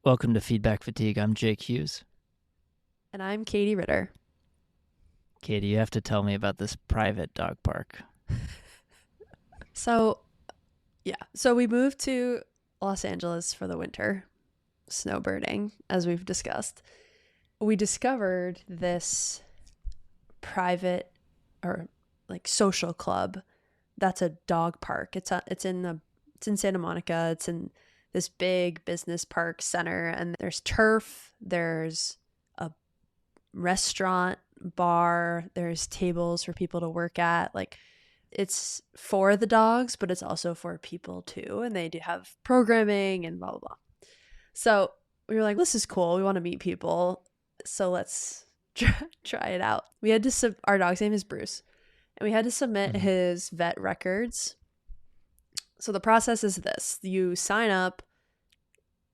Welcome to Feedback Fatigue. I'm Jake Hughes. And I'm Katie Ritter. Katie, you have to tell me about this private dog park. So we moved to Los Angeles for the winter, snowbirding, as we've discussed. We discovered this private or like social club that's a dog park. It's in Santa Monica. It's in this big business park center, and there's turf, there's a restaurant, bar, there's tables for people to work at. Like, it's for the dogs, but it's also for people too, and they do have programming and blah blah blah. So we were like, this is cool, we want to meet people, so let's try it out. We had to our dog's name is Bruce, and we had to submit his vet records. So the process is this: you sign up,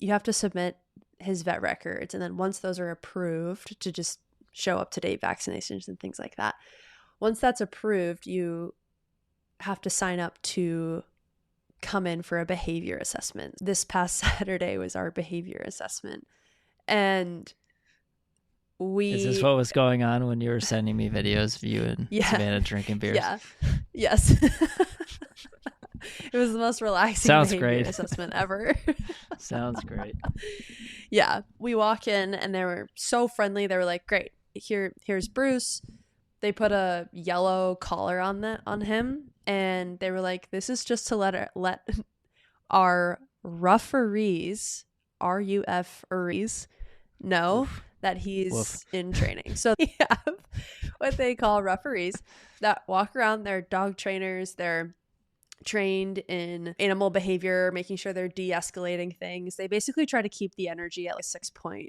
you have to submit his vet records, and then once those are approved, to just show up to date vaccinations and things like that. Once that's approved, you have to sign up to come in for a behavior assessment. This past Saturday was our behavior assessment. And Is this what was going on when you were sending me videos of you and Savannah drinking beers? Yeah. Yes. It was the most relaxing behavior assessment ever. Sounds great. Yeah. We walk in and they were so friendly. They were like, great, here's Bruce. They put a yellow collar on him, and they were like, this is just to let our referees, RUFeries, know that he's in training. So they have what they call referees that walk around. They're dog trainers. They're trained in animal behavior, making sure they're de-escalating things. They basically try to keep the energy at like 6.0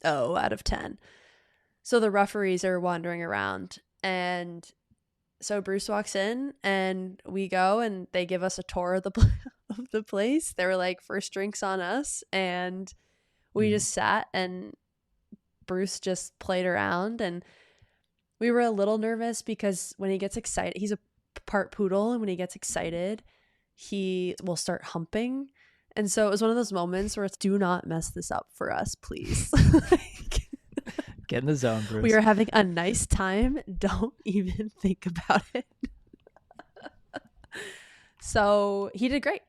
out of 10. So the referees are wandering around, and so Bruce walks in and we go, and they give us a tour of the place. They were like, first drinks on us, and we just sat, and Bruce just played around, and we were a little nervous because when he gets excited, he's a part poodle, and when he gets excited, he will start humping. And so it was one of those moments where it's, do not mess this up for us, please. Get in the zone, Bruce. We are having a nice time. Don't even think about it. So he did great.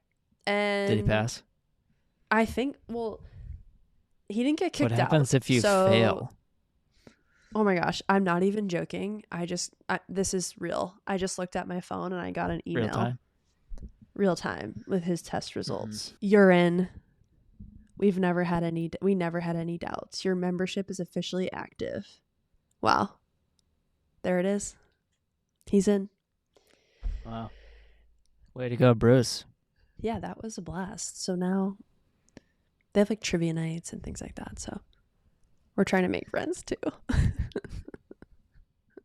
And did he pass? I think, well, he didn't get kicked out. What happens if you fail? Oh my gosh, I'm not even joking. This is real. I just looked at my phone and I got an email. Real time with his test results. You're in. We never had any doubts. Your membership is officially active. Wow. There it is. He's in. Wow. Way to go, Bruce. Yeah, that was a blast. So now they have like trivia nights and things like that. So we're trying to make friends too.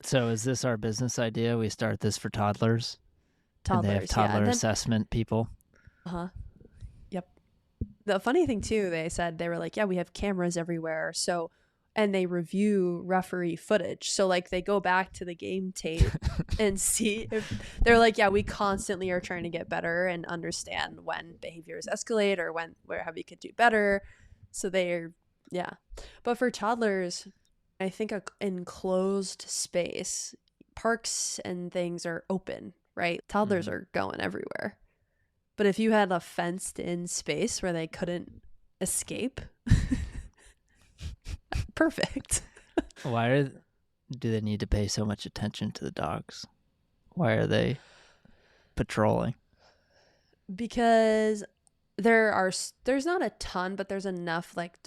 So is this our business idea? We start this for toddlers? And they have toddler assessment people? Uh-huh. Yep. The funny thing too, they were like, yeah, we have cameras everywhere. So, and they review referee footage. So like they go back to the game tape and see if they're like, yeah, we constantly are trying to get better and understand when behaviors escalate or how we could do better. So yeah. But for toddlers, I think a enclosed space, parks and things are open, right? Toddlers are going everywhere. But if you had a fenced in space where they couldn't escape, perfect. Why do they need to pay so much attention to the dogs? Why are they patrolling? Because there's not a ton, but there's enough like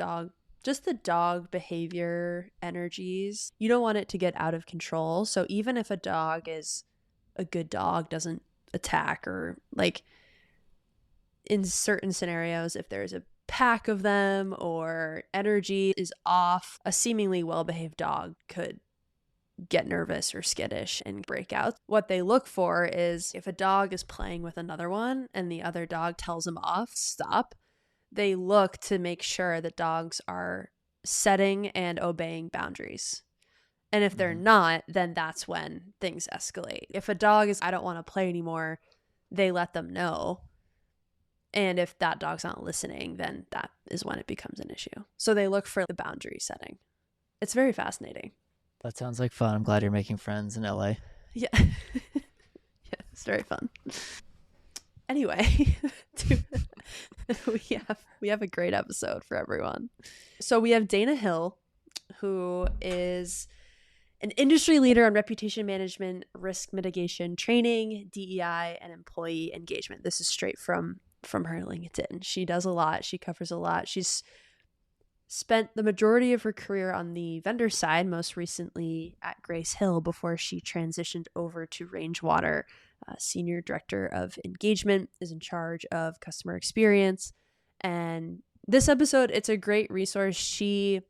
just the dog behavior energies. You don't want it to get out of control. So even if a dog is a good dog, doesn't attack, or like in certain scenarios, if there's a pack of them or energy is off, a seemingly well-behaved dog could get nervous or skittish and break out. What they look for is if a dog is playing with another one and the other dog tells him off, stop, they look to make sure that dogs are setting and obeying boundaries. And if they're not, then that's when things escalate. If a dog is, I don't want to play anymore, they let them know. And if that dog's not listening, then that is when it becomes an issue. So they look for the boundary setting. It's very fascinating. That sounds like fun. I'm glad you're making friends in LA. Yeah. Yeah, it's very fun. Anyway, we have a great episode for everyone. So we have Dana Hill, who is an industry leader on reputation management, risk mitigation training, DEI, and employee engagement. This is straight from her LinkedIn. She does a lot. She covers a lot. She's spent the majority of her career on the vendor side, most recently at Grace Hill before she transitioned over to RangeWater. Senior Director of Engagement, is in charge of customer experience. And this episode, it's a great resource. She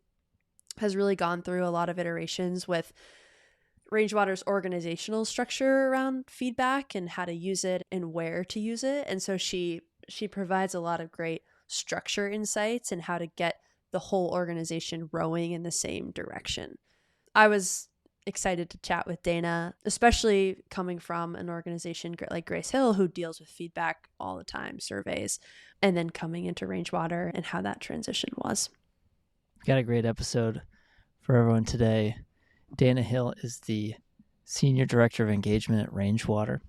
has really gone through a lot of iterations with RangeWater's organizational structure around feedback and how to use it and where to use it. And so she provides a lot of great structure insights and how to get the whole organization rowing in the same direction. I was excited to chat with Dana, especially coming from an organization like Grace Hill, who deals with feedback all the time, surveys, and then coming into RangeWater and how that transition was. Got a great episode for everyone today. Dana Hill is the Senior Director of Engagement at RangeWater.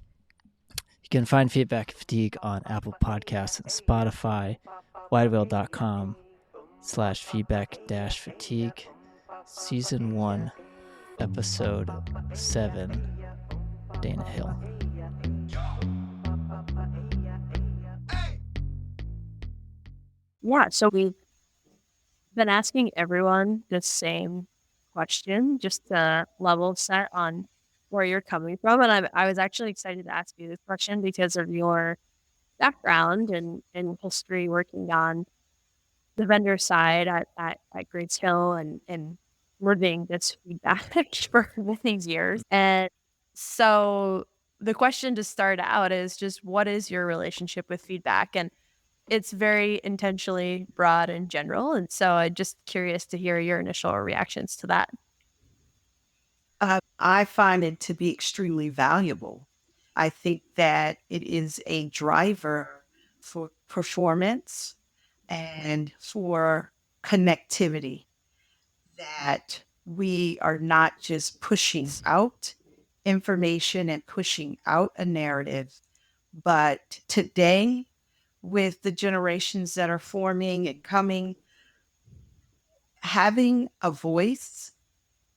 You can find Feedback Fatigue on Apple Podcasts and Spotify, widewhale.com/feedback-fatigue, Season 1, Episode 7, Dana Hill. Yeah, so we've been asking everyone the same question, just to level set on where you're coming from. And I was actually excited to ask you this question because of your background and history working on the vendor side at Grace Hill and living this feedback for these years. And so the question to start out is just, what is your relationship with feedback? And it's very intentionally broad and general. And so I'm just curious to hear your initial reactions to that. I find it to be extremely valuable. I think that it is a driver for performance and for connectivity, that we are not just pushing out information and pushing out a narrative, but today, with the generations that are forming and coming, having a voice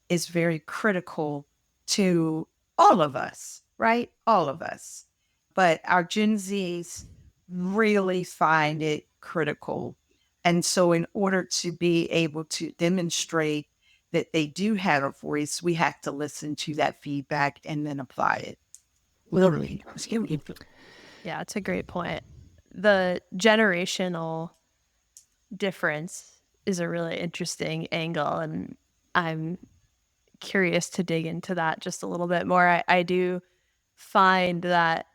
is very critical to all of us, right? All of us. But our Gen Zs really find it critical. And so, in order to be able to demonstrate that they do have a voice, we have to listen to that feedback and then apply it. Literally. Yeah, it's a great point. The generational difference is a really interesting angle, and I'm curious to dig into that just a little bit more. I do find that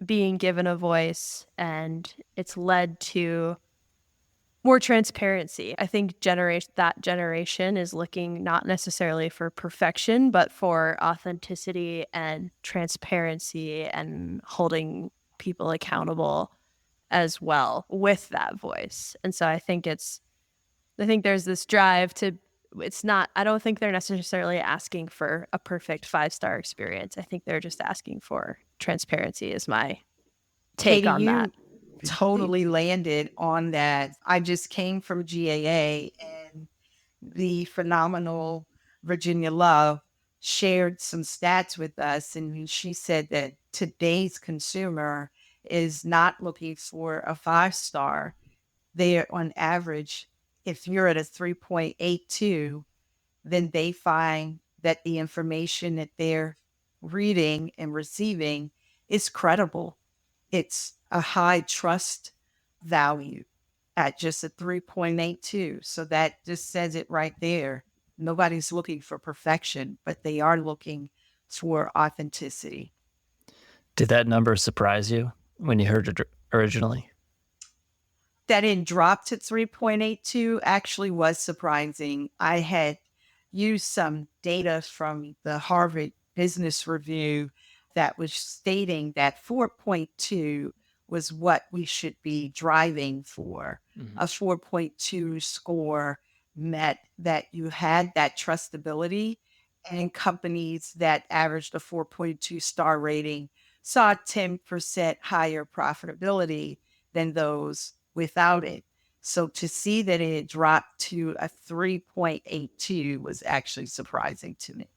being given a voice and it's led to more transparency. I think that generation is looking not necessarily for perfection, but for authenticity and transparency and holding people accountable as well with that voice. And so I think there's this drive to, I don't think they're necessarily asking for a perfect 5-star experience. I think they're just asking for transparency is my take Katie, on that. Totally landed on that. I just came from GAA, and the phenomenal Virginia Love shared some stats with us. And she said that today's consumer is not looking for a 5-star. They're on average, if you're at a 3.82, then they find that the information that they're reading and receiving is credible. It's a high trust value at just a 3.82. So that just says it right there. Nobody's looking for perfection, but they are looking for authenticity. Did that number surprise you when you heard it originally? That it dropped to 3.82 actually was surprising. I had used some data from the Harvard Business Review that was stating that 4.2 was what we should be driving for. Mhm. A 4.2 score meant that you had that trustability, and companies that averaged a 4.2 star rating saw 10% higher profitability than those without it. So to see that it dropped to a 3.82 was actually surprising to me.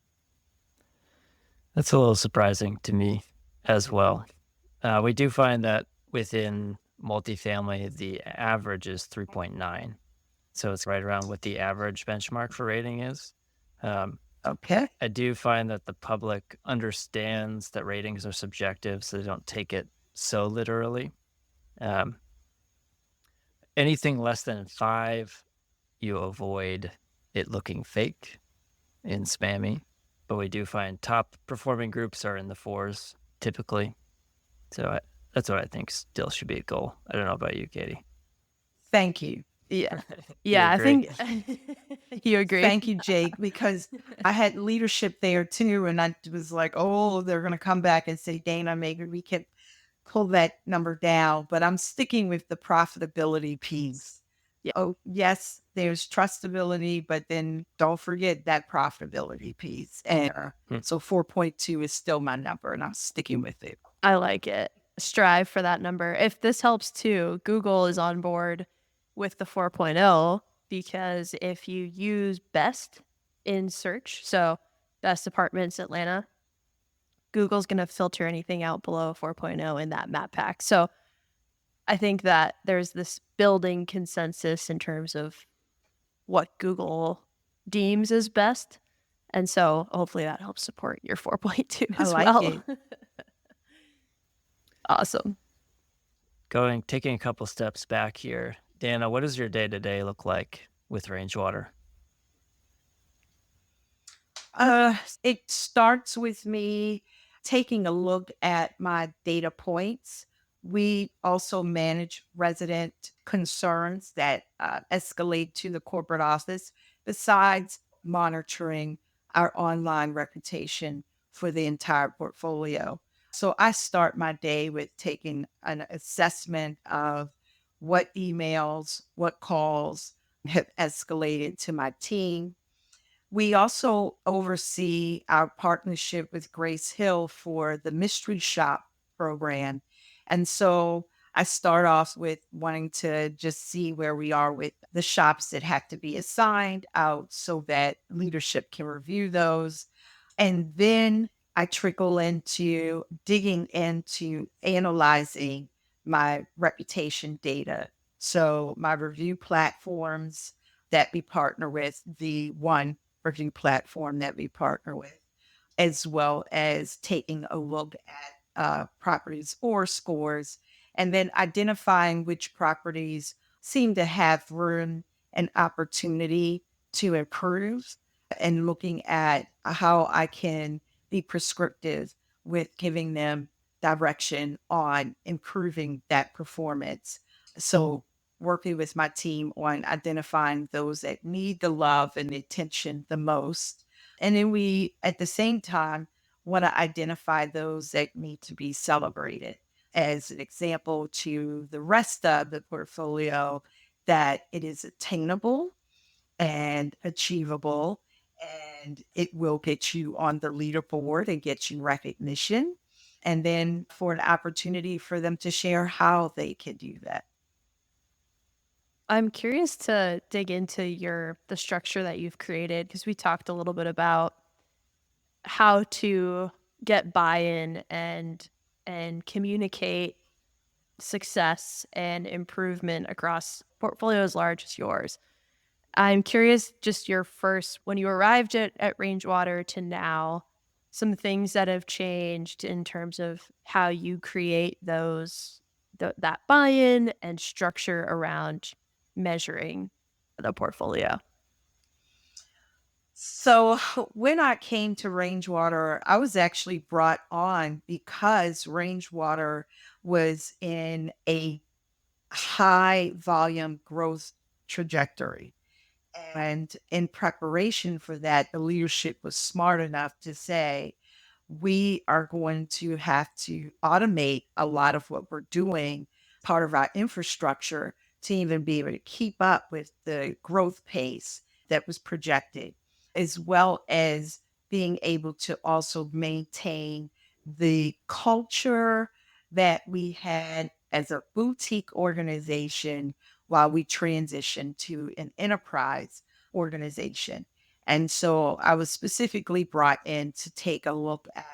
That's a little surprising to me as well. We do find that within multifamily, the average is 3.9. So it's right around what the average benchmark for rating is. Okay. I do find that the public understands that ratings are subjective, so they don't take it so literally. Um, Anything less than 5, you avoid it looking fake and spammy. But we do find top performing groups are in the 4s typically. So that's what I think still should be a goal. I don't know about you, Katie. Thank you. Yeah. You Yeah, I agree? think you agree. Thank you, Jake, because I had leadership there too. And I was like, oh, they're going to come back and say, Dana, maybe we can pull that number down. But I'm sticking with the profitability piece. Yeah. Oh, yes, there's trustability, but then don't forget that profitability piece. And so 4.2 is still my number, and I'm sticking with it. I like it. Strive for that number. If this helps too, Google is on board with the 4.0 because if you use best in search, so best apartments Atlanta, Google's going to filter anything out below 4.0 in that map pack. So I think that there's this building consensus in terms of what Google deems as best. And so hopefully that helps support your 4.2 I as like well. it. Awesome. Taking a couple steps back here, Dana, what does your day-to-day look like with RangeWater? It starts with me taking a look at my data points. We also manage resident concerns that escalate to the corporate office, besides monitoring our online reputation for the entire portfolio. So I start my day with taking an assessment of what emails, what calls have escalated to my team. We also oversee our partnership with Grace Hill for the Mystery Shop program. And so I start off with wanting to just see where we are with the shops that have to be assigned out so that leadership can review those. And then I trickle into digging into analyzing my reputation data. So my review platforms that we partner with, the one review platform that we partner with, as well as taking a look at properties or scores, and then identifying which properties seem to have room and opportunity to improve, and looking at how I can be prescriptive with giving them direction on improving that performance. So working with my team on identifying those that need the love and the attention the most. And then we, at the same time, want to identify those that need to be celebrated as an example to the rest of the portfolio, that it is attainable and achievable, and it will get you on the leaderboard and get you recognition. And then for an opportunity for them to share how they can do that. I'm curious to dig into the structure that you've created because we talked a little bit about how to get buy-in and communicate success and improvement across portfolios large as yours. I'm curious just your first when you arrived at RangeWater to now, some things that have changed in terms of how you create that buy-in and structure around measuring the portfolio. So when I came to RangeWater, I was actually brought on because RangeWater was in a high volume growth trajectory. And in preparation for that, the leadership was smart enough to say, we are going to have to automate a lot of what we're doing, part of our infrastructure, to even be able to keep up with the growth pace that was projected, as well as being able to also maintain the culture that we had as a boutique organization while we transitioned to an enterprise organization. And so I was specifically brought in to take a look at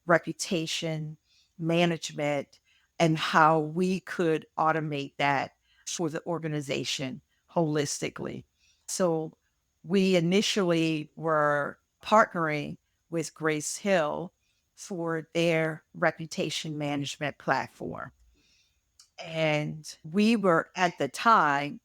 reputation management and how we could automate that for the organization holistically. So we initially were partnering with Grace Hill for their reputation management platform. And we were at the time,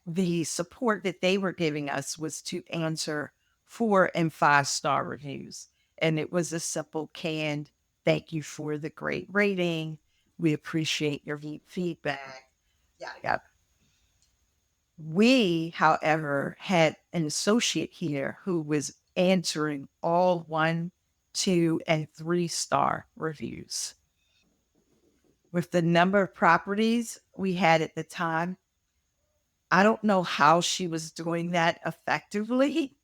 the support that they were giving us was to answer 4 and 5 star reviews. And it was a simple canned thank you for the great rating. We appreciate your feedback. Yada, yada. We, however, had an associate here who was answering all 1, 2, and 3 star reviews. With the number of properties we had at the time, I don't know how she was doing that effectively,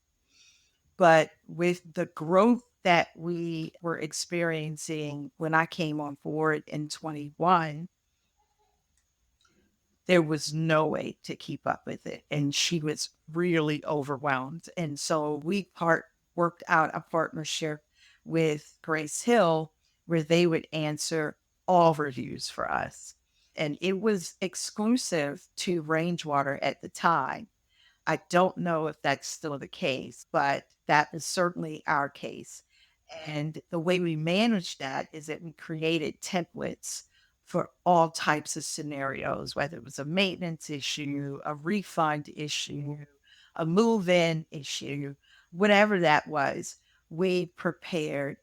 but with the growth that we were experiencing when I came on board in 21, there was no way to keep up with it. And she was really overwhelmed. And so we worked out a partnership with Grace Hill where they would answer all reviews for us. And it was exclusive to RangeWater at the time. I don't know if that's still the case, but that is certainly our case. And the way we managed that is that we created templates for all types of scenarios, whether it was a maintenance issue, a refund issue, a move in issue, whatever that was, we prepared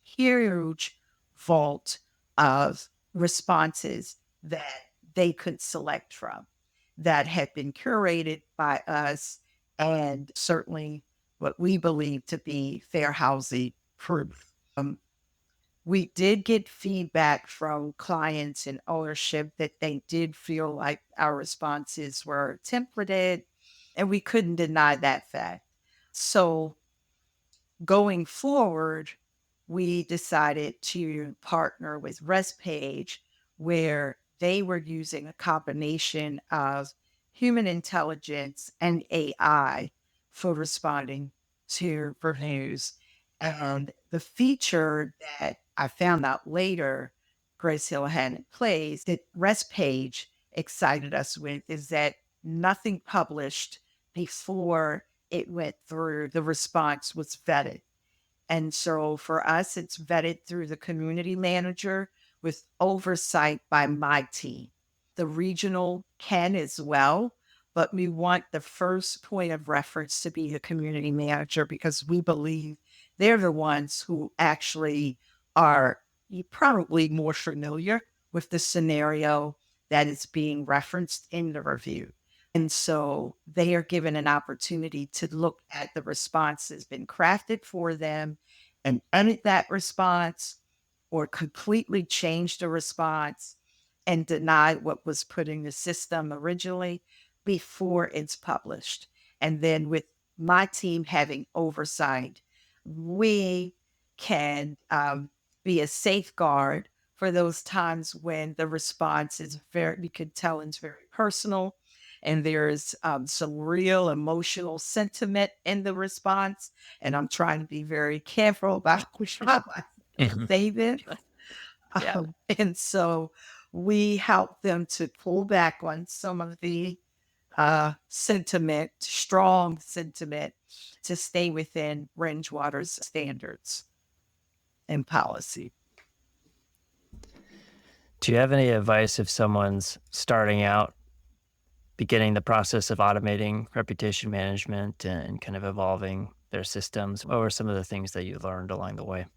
huge vault of responses that they could select from that had been curated by us and certainly what we believe to be fair housing proof. We did get feedback from clients and ownership that they did feel like our responses were templated, and we couldn't deny that fact. So going forward, we decided to partner with ResPage, where they were using a combination of human intelligence and AI for responding to reviews. And the feature that I found out later Grace Hill had in place that ResPage excited us with is that nothing published before it went through the response was vetted. And so for us, it's vetted through the community manager with oversight by my team. The regional can as well, but we want the first point of reference to be the community manager because we believe they're the ones who actually are probably more familiar with the scenario that is being referenced in the review. And so they are given an opportunity to look at the response that's been crafted for them and edit that response or completely change the response and deny what was put in the system originally before it's published. And then with my team having oversight, we can be a safeguard for those times when the response is very, you could tell it's very personal and there's some real emotional sentiment in the response. And I'm trying to be very careful about how I say this. Yeah. And so we help them to pull back on some of the sentiment, strong sentiment, to stay within RangeWater's standards and policy. Do you have any advice if someone's starting out, beginning the process of automating reputation management and kind of evolving their systems? What were some of the things that you learned along the way?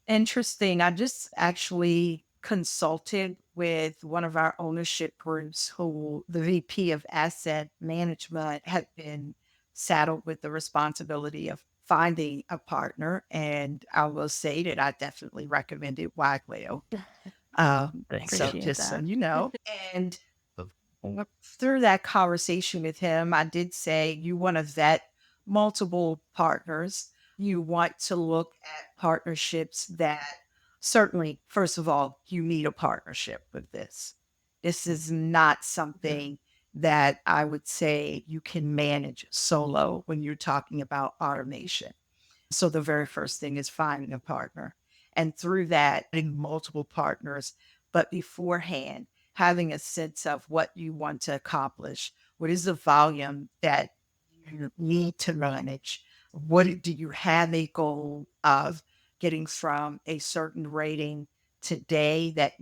Interesting. I just actually consulted with one of our ownership groups who the VP of asset management had been saddled with the responsibility of finding a partner. And I will say that I definitely recommended Wide Whale. Thank So Appreciate just so that. you know, and through that conversation with him, I did say you want to vet multiple partners. You want to look at partnerships that certainly, first of all, you need a partnership with this. This is not something that I would say you can manage solo when you're talking about automation. So the very first thing is finding a partner. And through that, having multiple partners, but beforehand, having a sense of what you want to accomplish. What is the volume that you need to manage? What do you have a goal of getting from a certain rating today that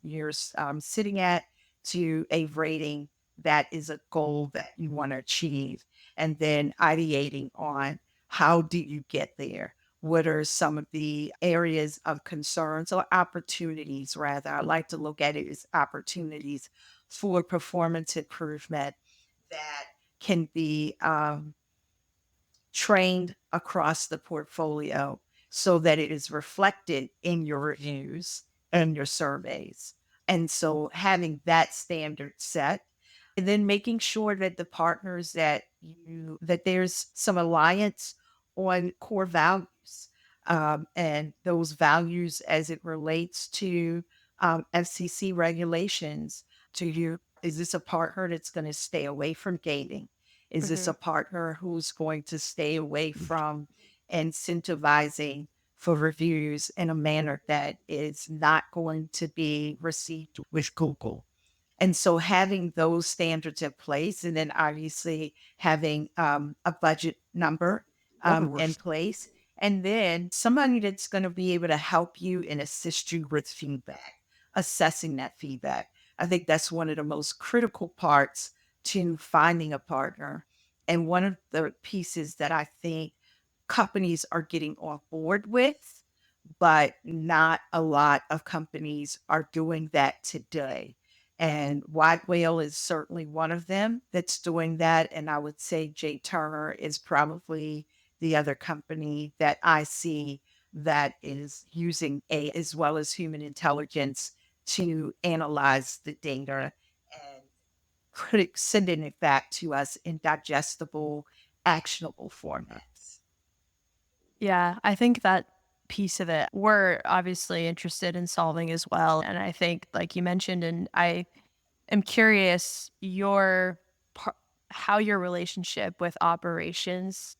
you're sitting at to a rating that is a goal that you want to achieve? And then ideating on how do you get there? What are some of the areas of concerns or opportunities, rather? I like to look at it as opportunities for performance improvement that can be trained across the portfolio so that it is reflected in your reviews and your surveys. And so having that standard set and then making sure that the partners that there's some alliance on core values, and those values as it relates to FCC regulations. To you, is this a partner that's going to stay away from gaming? Is this Mhm. a partner who's going to stay away from incentivizing for reviews in a manner that is not going to be received with Google? And so having those standards in place, and then obviously having a budget number in place, and then somebody that's going to be able to help you and assist you with feedback, assessing that feedback. I think that's one of the most critical parts to finding a partner. And one of the pieces that I think companies are getting on board with, but not a lot of companies are doing that today. And White Whale is certainly one of them that's doing that. And I would say Jay Turner is probably the other company that I see that is using AI as well as human intelligence to analyze the data and sending it back to us in digestible, actionable formats. Yeah, I think that piece of it we're obviously interested in solving as well. And I think, like you mentioned, and I am curious how your relationship with operations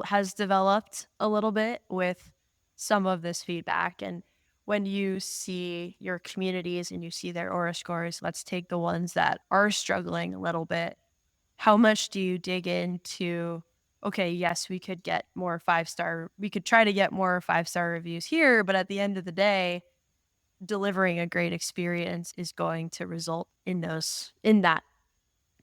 has developed a little bit with some of this feedback. And when you see your communities and you see their aura scores, let's take the ones that are struggling a little bit. How much do you dig into, okay, yes, we could get more we could try to get more 5-star reviews here, but at the end of the day, delivering a great experience is going to result in that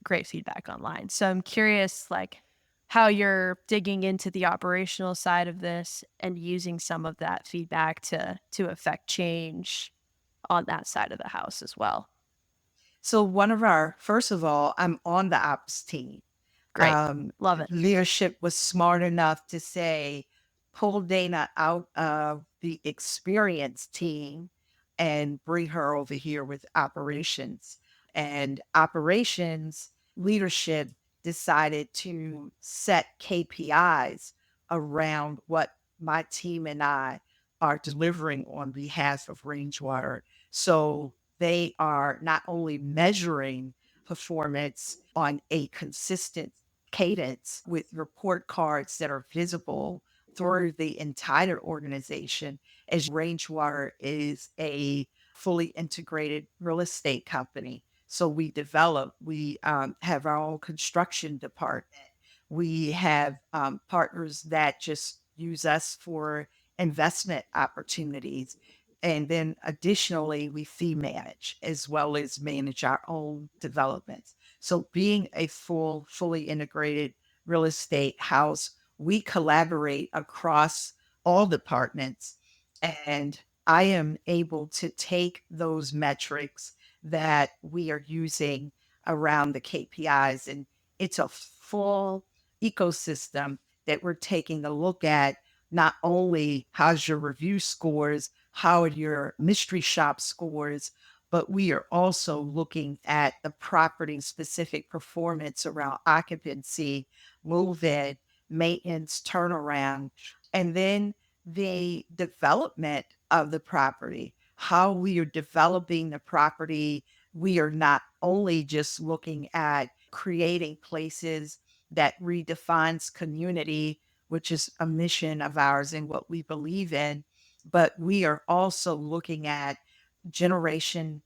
great feedback online. So I'm curious, like, how you're digging into the operational side of this and using some of that feedback to affect change on that side of the house as well. So first of all, I'm on the ops team. Great. Love it. Leadership was smart enough to say, pull Dana out of the experience team and bring her over here with operations. And operations leadership decided to set KPIs around what my team and I are delivering on behalf of RangeWater. So they are not only measuring performance on a consistent cadence with report cards that are visible through the entire organization, as RangeWater is a fully integrated real estate company. So we have our own construction department. We have partners that just use us for investment opportunities. And then additionally, we fee manage as well as manage our own developments. So being a fully integrated real estate house, we collaborate across all departments. And I am able to take those metrics that we are using around the KPIs, and it's a full ecosystem that we're taking a look at not only how's your review scores, how are your mystery shop scores, but we are also looking at the property specific performance around occupancy, move-in, maintenance, turnaround, and then the development of the property, how we are developing the property. We are not only just looking at creating places that redefines community, which is a mission of ours and what we believe in, but we are also looking at generation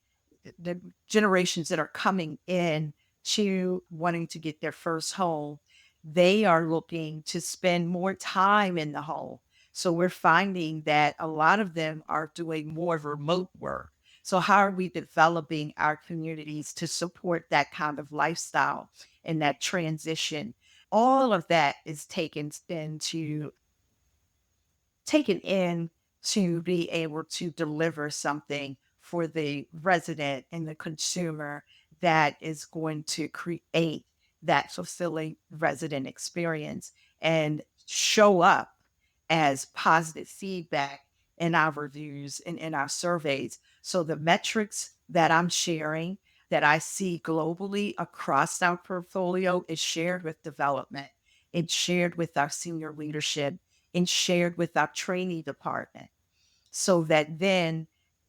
the generations that are coming in to wanting to get their first home. They are looking to spend more time in the home. So we're finding that a lot of them are doing more remote work. So how are we developing our communities to support that kind of lifestyle and that transition? All of that is taken in to be able to deliver something for the resident and the consumer that is going to create that fulfilling resident experience and show up as positive feedback in our reviews and in our surveys. So the metrics that I'm sharing that I see globally across our portfolio is shared with development. It's shared with our senior leadership and shared with our training department so that then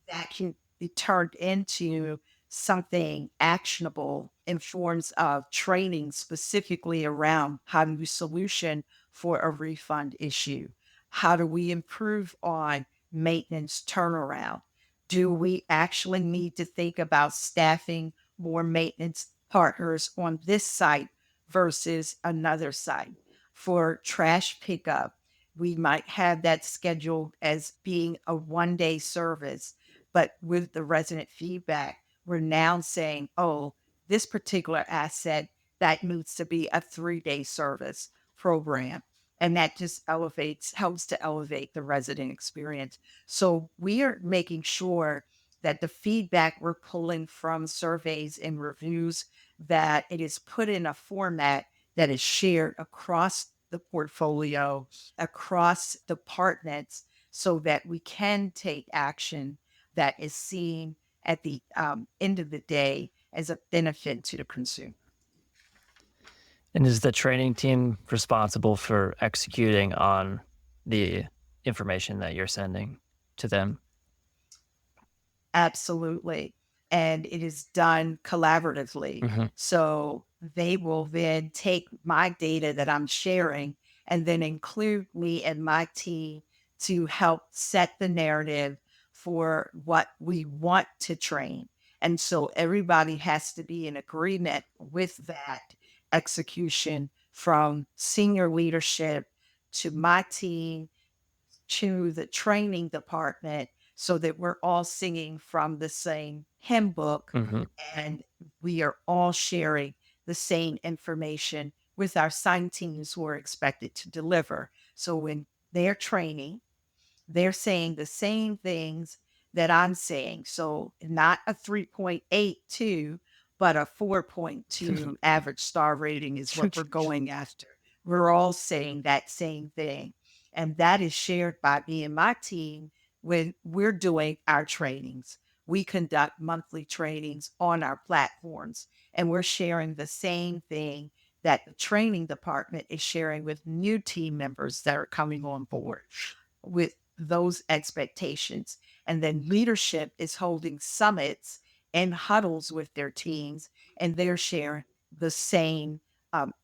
that can be turned into something actionable in forms of training specifically around how do we solution for a refund issue? How do we improve on maintenance turnaround? Do we actually need to think about staffing more maintenance partners on this site versus another site? For trash pickup, we might have that scheduled as being a 1 day service, but with the resident feedback, we're now saying, oh, this particular asset that needs to be a 3 day service program. And that just helps to elevate the resident experience. So we are making sure that the feedback we're pulling from surveys and reviews, that it is put in a format that is shared across the portfolio, across departments, so that we can take action that is seen at the end of the day as a benefit to the consumer. And is the training team responsible for executing on the information that you're sending to them? Absolutely. And it is done collaboratively. Mhm. So they will then take my data that I'm sharing and then include me and my team to help set the narrative for what we want to train. And so everybody has to be in agreement with that execution from senior leadership to my team to the training department so that we're all singing from the same hymn book Mhm. and we are all sharing the same information with our sign teams who are expected to deliver. So when they're training, they're saying the same things that I'm saying. So not a 3.82, but a 4.2 average star rating is what we're going after. We're all saying that same thing. And that is shared by me and my team when we're doing our trainings. We conduct monthly trainings on our platforms, and we're sharing the same thing that the training department is sharing with new team members that are coming on board with those expectations. And then leadership is holding summits and huddles with their teams, and they're sharing the same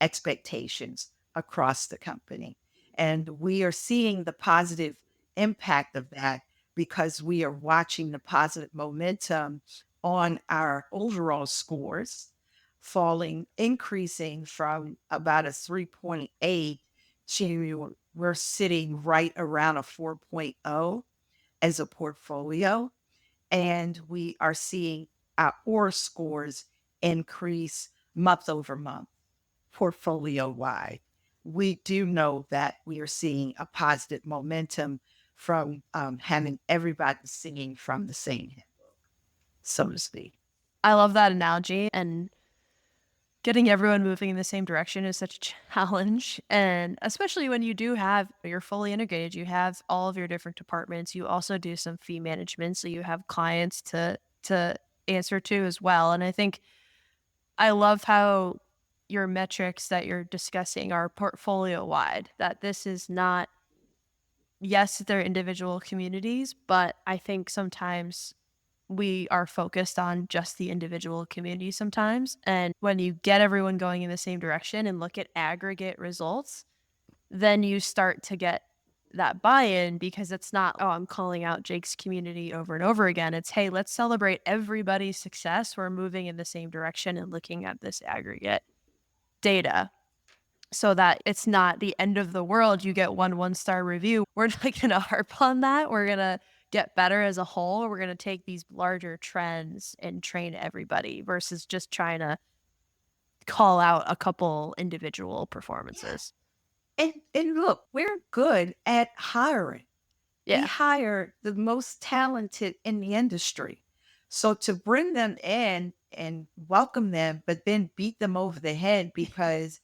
expectations across the company. And we are seeing the positive impact of that because we are watching the positive momentum on our overall scores increasing from about a 3.8 to we're sitting right around a 4.0 as a portfolio. And we are seeing our OR scores increase month over month, portfolio wide. We do know that we are seeing a positive momentum from having everybody singing from the same hymn, so to speak. I love that analogy. And getting everyone moving in the same direction is such a challenge. And especially when you're fully integrated, you have all of your different departments. You also do some fee management. So you have clients to answer to as well. And I think I love how your metrics that you're discussing are portfolio wide, that this is not, yes, they're individual communities, but I think sometimes we are focused on just the individual community sometimes. And when you get everyone going in the same direction and look at aggregate results, then you start to get that buy-in, because it's not, oh, I'm calling out Jake's community over and over again. It's, hey, let's celebrate everybody's success. We're moving in the same direction and looking at this aggregate data, so that it's not the end of the world. You get one-star review. We're not going to harp on that. We're going to get better as a whole. We're going to take these larger trends and train everybody versus just trying to call out a couple individual performances. And look, we're good at hiring. We Yeah. hire the most talented in the industry. So to bring them in and welcome them, but then beat them over the head because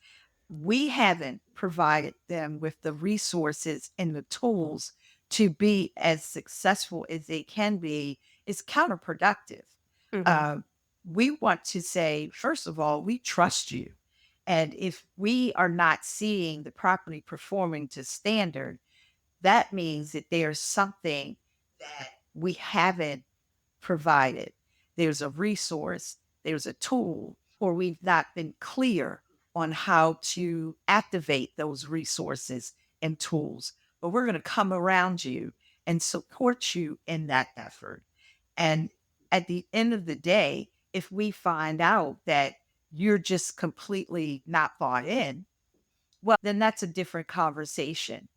we haven't provided them with the resources and the tools to be as successful as they can be is counterproductive. Mhm. We want to say, first of all, we trust you. And if we are not seeing the property performing to standard, that means that there's something that we haven't provided. There's a resource, there's a tool, or we've not been clear on how to activate those resources and tools. But we're going to come around you and support you in that effort. And at the end of the day, if we find out that you're just completely not bought in, well, then that's a different conversation.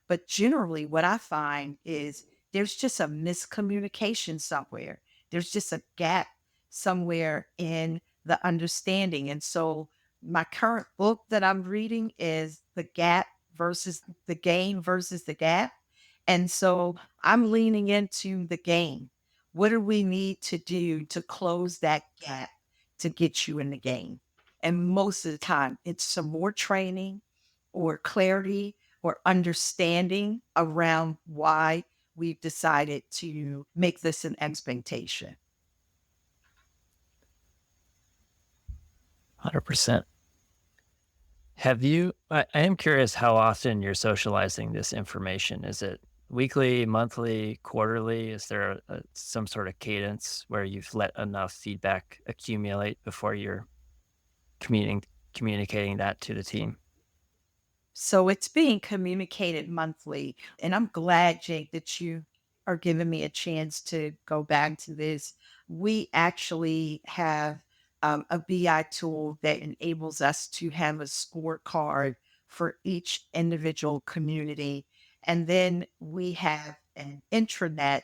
But generally, what I find is there's just a miscommunication somewhere. There's just a gap somewhere in the understanding. And so, my current book that I'm reading is The Gap versus the Gain versus the Gap. And so, I'm leaning into the gain. What do we need to do to close that gap to get you in the game? And most of the time, it's some more training or clarity or understanding around why we've decided to make this an expectation. 100%. I am curious how often you're socializing this information. Is it weekly, monthly, quarterly? Is there some sort of cadence where you've let enough feedback accumulate before you're communicating that to the team? So it's being communicated monthly. And I'm glad, Jake, that you are giving me a chance to go back to this. We actually have a BI tool that enables us to have a scorecard for each individual community. And then we have an intranet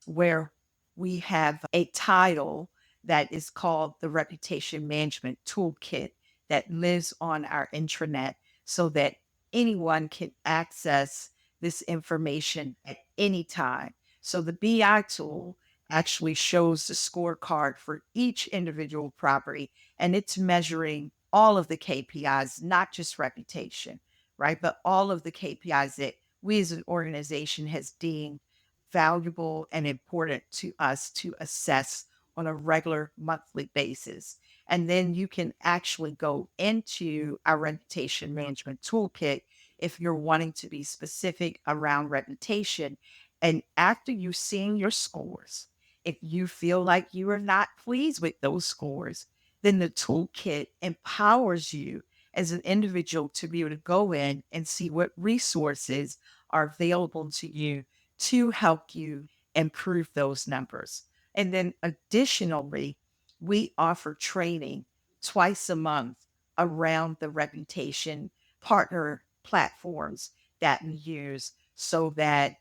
where we have a title that is called the Reputation Management Toolkit that lives on our intranet so that anyone can access this information at any time. So the BI tool actually shows the scorecard for each individual property, and it's measuring all of the KPIs, not just reputation, right? But all of the KPIs that we as an organization has deemed valuable and important to us to assess on a regular monthly basis. And then you can actually go into our reputation management toolkit if you're wanting to be specific around reputation. And after you've seen your scores, if you feel like you are not pleased with those scores, then the toolkit empowers you as an individual to be able to go in and see what resources are available to you to help you improve those numbers. And then additionally, we offer training twice a month around the reputation partner platforms that we use so that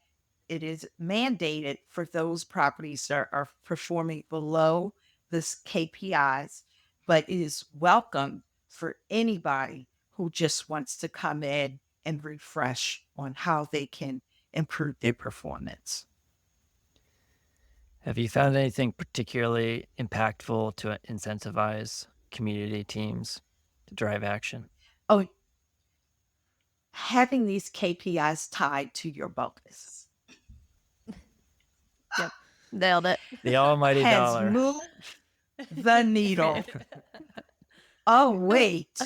it is mandated for those properties that are performing below this KPIs, but it is welcome for anybody who just wants to come in and refresh on how they can improve their performance. Have you found anything particularly impactful to incentivize community teams to drive action? Oh, having these KPIs tied to your bonus Yep. Nailed it. The almighty has dollar. moved the needle. Oh, wait.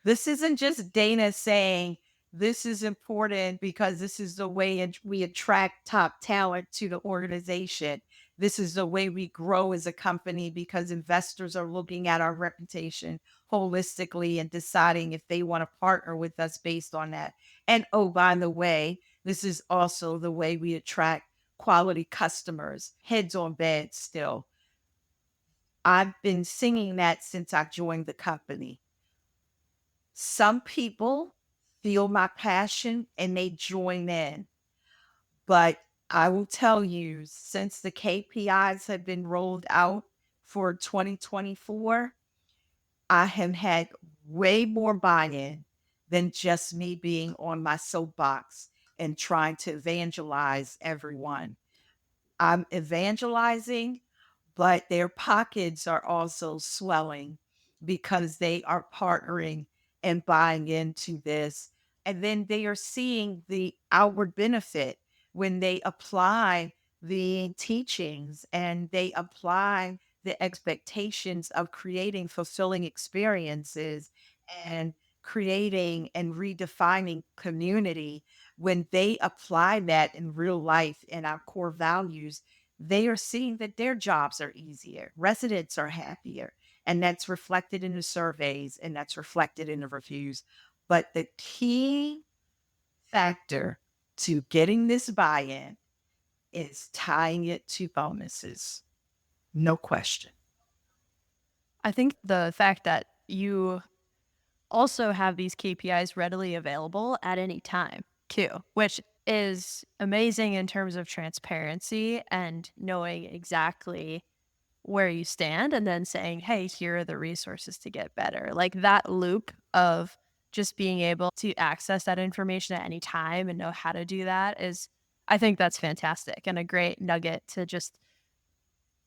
This isn't just Dana saying this is important because this is the way we attract top talent to the organization. This is the way we grow as a company because investors are looking at our reputation holistically and deciding if they want to partner with us based on that. And oh, by the way, this is also the way we attract quality customers, heads on beds still. I've been singing that since I joined the company. Some people feel my passion and they join in. But I will tell you, since the KPIs have been rolled out for 2024, I have had way more buy-in than just me being on my soapbox and trying to evangelize everyone. I'm evangelizing, but their pockets are also swelling because they are partnering and buying into this. And then they are seeing the outward benefit when they apply the teachings and they apply the expectations of creating fulfilling experiences and creating and redefining community. When they apply that in real life and our core values, they are seeing that their jobs are easier, residents are happier, and that's reflected in the surveys and that's reflected in the reviews. But the key factor to getting this buy-in is tying it to bonuses. No question. I think the fact that you also have these KPIs readily available at any time, too, which is amazing in terms of transparency and knowing exactly where you stand and then saying, hey, here are the resources to get better. Like that loop of just being able to access that information at any time and know how to do that is, I think that's fantastic and a great nugget to just,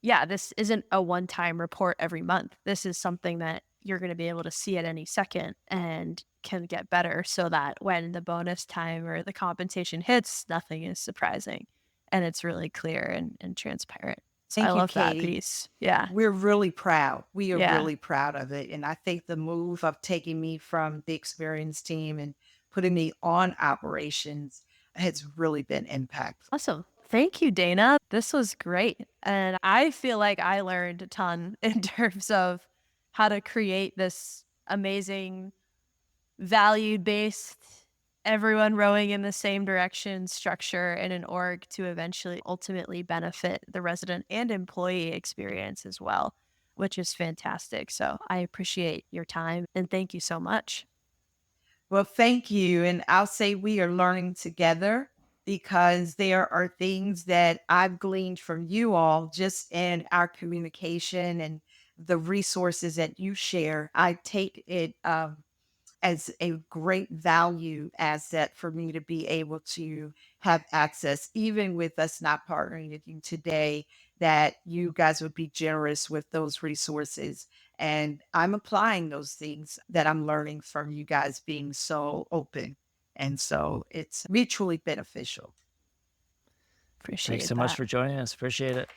yeah, this isn't a one-time report every month. This is something that you're going to be able to see at any second and can get better so that when the bonus time or the compensation hits, nothing is surprising and it's really clear and transparent. So Thank I you, love that Katie. piece. Yeah. We're really proud. We are Yeah. really proud of it. And I think the move of taking me from the experience team and putting me on operations has really been impactful. Awesome. Thank you, Dana. This was great. And I feel like I learned a ton in terms of how to create this amazing value based, everyone rowing in the same direction structure in an org to eventually ultimately benefit the resident and employee experience as well, which is fantastic. So I appreciate your time and thank you so much. Well, thank you. And I'll say we are learning together because there are things that I've gleaned from you all just in our communication and the resources that you share. I take it as a great value asset for me to be able to have access, even with us not partnering with you today, that you guys would be generous with those resources. And I'm applying those things that I'm learning from you guys being so open. And so it's mutually beneficial. Appreciate Thanks so that. much for joining us. Appreciate it.